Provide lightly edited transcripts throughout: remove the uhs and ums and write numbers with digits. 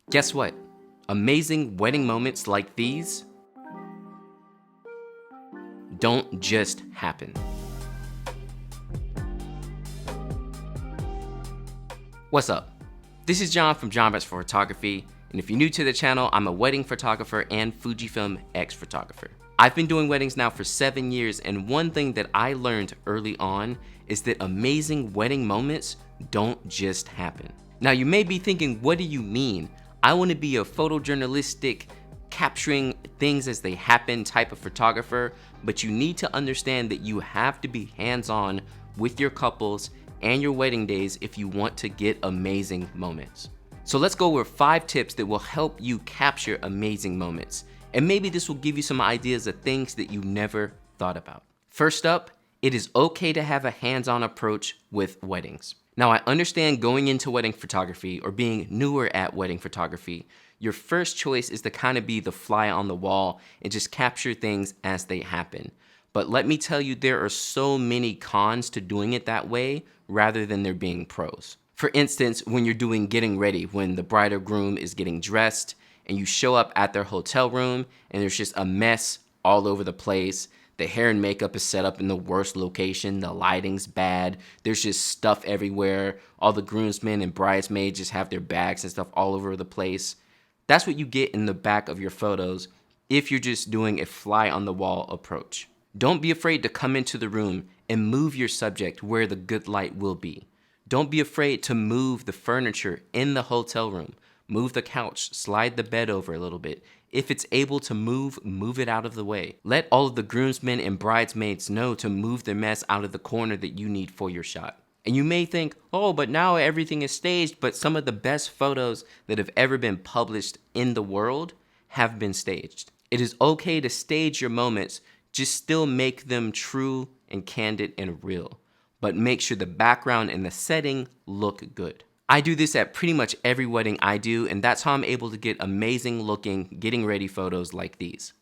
Guess what? Amazing wedding moments like these don't just happen. What's up? This is John from John Best Photography, and if you're new to the channel, I'm a wedding photographer and Fujifilm X photographer. I've been doing weddings now for 7 years, and one thing that I learned early on is that amazing wedding moments don't just happen. Now you may be thinking, what do you mean? I want to be a photojournalistic, capturing things as they happen type of photographer, but you need to understand that you have to be hands-on with your couples and your wedding days if you want to get amazing moments. So let's go over 5 tips that will help you capture amazing moments. And maybe this will give you some ideas of things that you never thought about. First up, it is okay to have a hands-on approach with weddings. Now, I understand going into wedding photography or being newer at wedding photography, your first choice is to kind of be the fly on the wall and just capture things as they happen. But let me tell you, there are so many cons to doing it that way rather than there being pros. For instance, when you're doing getting ready, when the bride or groom is getting dressed and you show up at their hotel room and there's just a mess all over the place. The hair and makeup is set up in the worst location, the lighting's bad, there's just stuff everywhere, all the groomsmen and bridesmaids just have their bags and stuff all over the place. That's what you get in the back of your photos if you're just doing a fly on the wall approach. Don't be afraid to come into the room and move your subject where the good light will be. Don't be afraid to move the furniture in the hotel room. Move the couch, slide the bed over a little bit. If it's able to move, move it out of the way. Let all of the groomsmen and bridesmaids know to move their mess out of the corner that you need for your shot. And you may think, oh, but now everything is staged, but some of the best photos that have ever been published in the world have been staged. It is okay to stage your moments, just still make them true and candid and real. But make sure the background and the setting look good. I do this at pretty much every wedding I do, and that's how I'm able to get amazing looking, getting ready photos like these.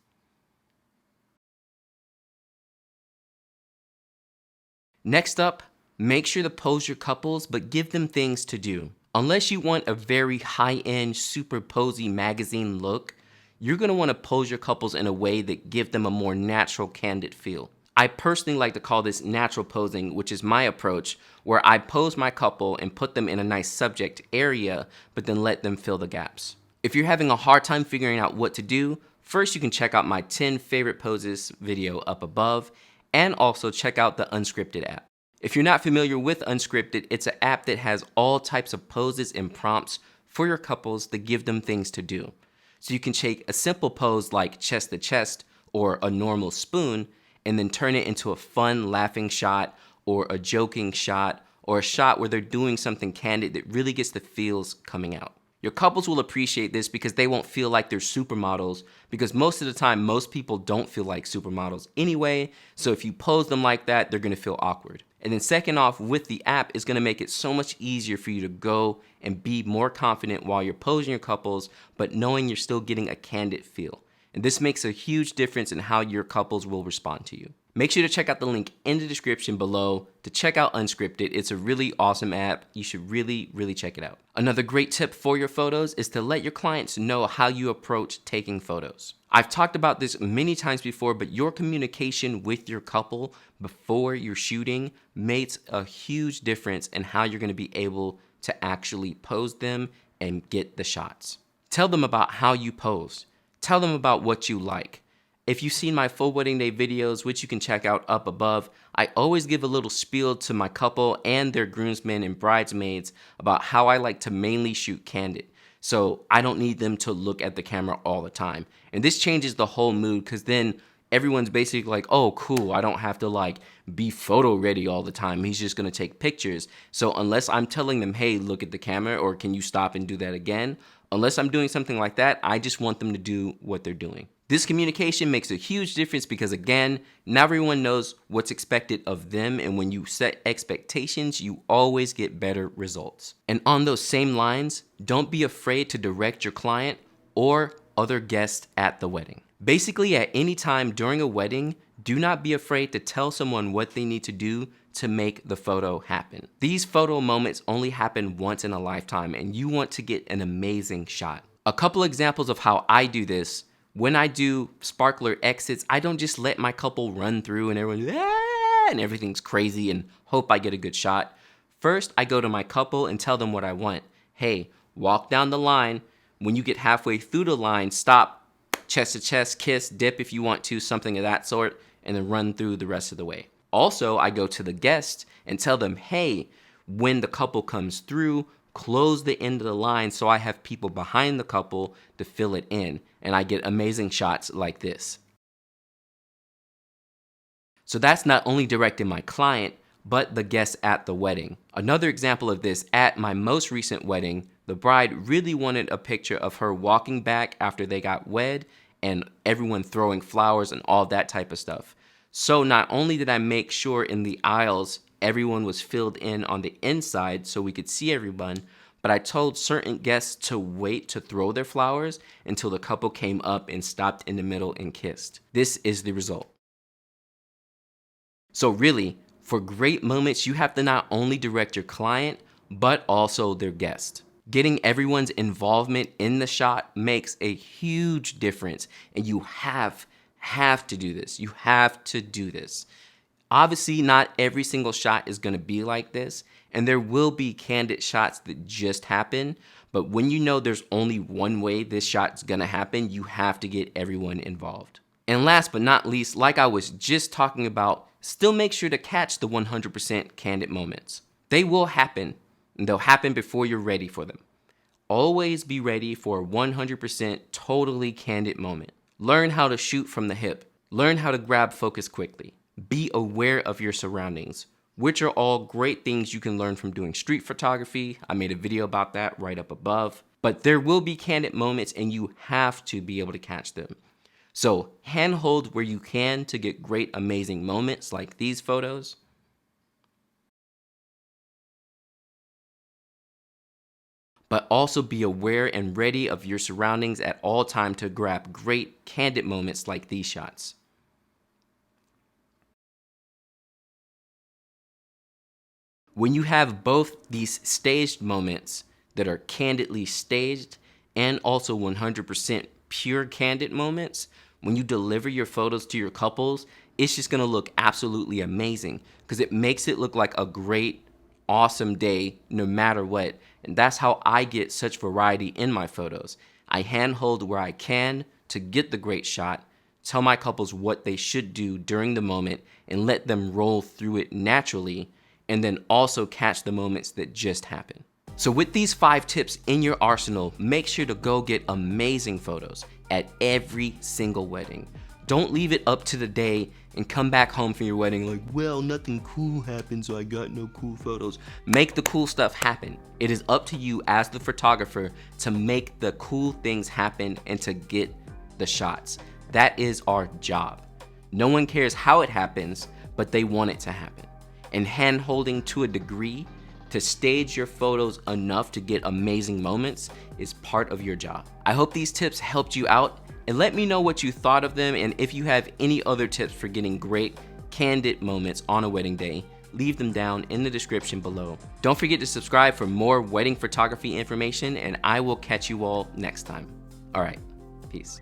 Next up, make sure to pose your couples, but give them things to do. Unless you want a very high-end, super posy magazine look, you're gonna wanna pose your couples in a way that give them a more natural, candid feel. I personally like to call this natural posing, which is my approach, where I pose my couple and put them in a nice subject area, but then let them fill the gaps. If you're having a hard time figuring out what to do, first you can check out my 10 favorite poses video up above, and also check out the Unscripted app. If you're not familiar with Unscripted, it's an app that has all types of poses and prompts for your couples that give them things to do. So you can take a simple pose like chest to chest or a normal spoon, and then turn it into a fun laughing shot or a joking shot or a shot where they're doing something candid that really gets the feels coming out. Your couples will appreciate this because they won't feel like they're supermodels, because most of the time, most people don't feel like supermodels anyway, so if you pose them like that, they're gonna feel awkward. And then second off, with the app, it's gonna make it so much easier for you to go and be more confident while you're posing your couples, but knowing you're still getting a candid feel. And this makes a huge difference in how your couples will respond to you. Make sure to check out the link in the description below to check out Unscripted. It's a really awesome app. You should really check it out. Another great tip for your photos is to let your clients know how you approach taking photos. I've talked about this many times before, but your communication with your couple before you're shooting makes a huge difference in how you're gonna be able to actually pose them and get the shots. Tell them about how you pose. Tell them about what you like. If you've seen my full wedding day videos, which you can check out up above, I always give a little spiel to my couple and their groomsmen and bridesmaids about how I like to mainly shoot candid. So I don't need them to look at the camera all the time. And this changes the whole mood, because then everyone's basically like, oh, cool, I don't have to like be photo ready all the time. He's just gonna take pictures. So unless I'm telling them, hey, look at the camera, or can you stop and do that again? Unless I'm doing something like that, I just want them to do what they're doing. This communication makes a huge difference because, again, not everyone knows what's expected of them, and when you set expectations, you always get better results. And on those same lines, don't be afraid to direct your client or other guests at the wedding. Basically, at any time during a wedding, do not be afraid to tell someone what they need to do to make the photo happen. These photo moments only happen once in a lifetime, and you want to get an amazing shot. A couple examples of how I do this. When I do sparkler exits, I don't just let my couple run through and everyone's and everything's crazy and hope I get a good shot. First, I go to my couple and tell them what I want. Hey, walk down the line. When you get halfway through the line, stop, chest to chest, kiss, dip if you want to, something of that sort, and then run through the rest of the way. Also, I go to the guest and tell them, hey, when the couple comes through, close the end of the line so I have people behind the couple to fill it in, and I get amazing shots like this. So that's not only directing my client, but the guests at the wedding. Another example of this, at my most recent wedding, the bride really wanted a picture of her walking back after they got wed and everyone throwing flowers and all that type of stuff. So not only did I make sure in the aisles everyone was filled in on the inside so we could see everyone, but I told certain guests to wait to throw their flowers until the couple came up and stopped in the middle and kissed. This is the result. So really, for great moments, you have to not only direct your client, but also their guest. Getting everyone's involvement in the shot makes a huge difference, and you have to do this. You have to do this. Obviously, not every single shot is gonna be like this, and there will be candid shots that just happen, but when you know there's only one way this shot's gonna happen, you have to get everyone involved. And last but not least, like I was just talking about, still make sure to catch the 100% candid moments. They will happen, and they'll happen before you're ready for them. Always be ready for a 100% totally candid moment. Learn how to shoot from the hip. Learn how to grab focus quickly. Be aware of your surroundings, which are all great things you can learn from doing street photography. I made a video about that right up above. But there will be candid moments and you have to be able to catch them. So handhold where you can to get great, amazing moments like these photos. But also be aware and ready of your surroundings at all times to grab great, candid moments like these shots. When you have both these staged moments that are candidly staged and also 100% pure candid moments, when you deliver your photos to your couples, it's just gonna look absolutely amazing because it makes it look like a great, awesome day no matter what. And that's how I get such variety in my photos. I handhold where I can to get the great shot, tell my couples what they should do during the moment and let them roll through it naturally, and then also catch the moments that just happen. So with these 5 tips in your arsenal, make sure to go get amazing photos at every single wedding. Don't leave it up to the day and come back home from your wedding like, well, nothing cool happened, so I got no cool photos. Make the cool stuff happen. It is up to you as the photographer to make the cool things happen and to get the shots. That is our job. No one cares how it happens, but they want it to happen. And hand-holding to a degree to stage your photos enough to get amazing moments is part of your job. I hope these tips helped you out, and let me know what you thought of them, and if you have any other tips for getting great, candid moments on a wedding day, leave them down in the description below. Don't forget to subscribe for more wedding photography information, and I will catch you all next time. All right, peace.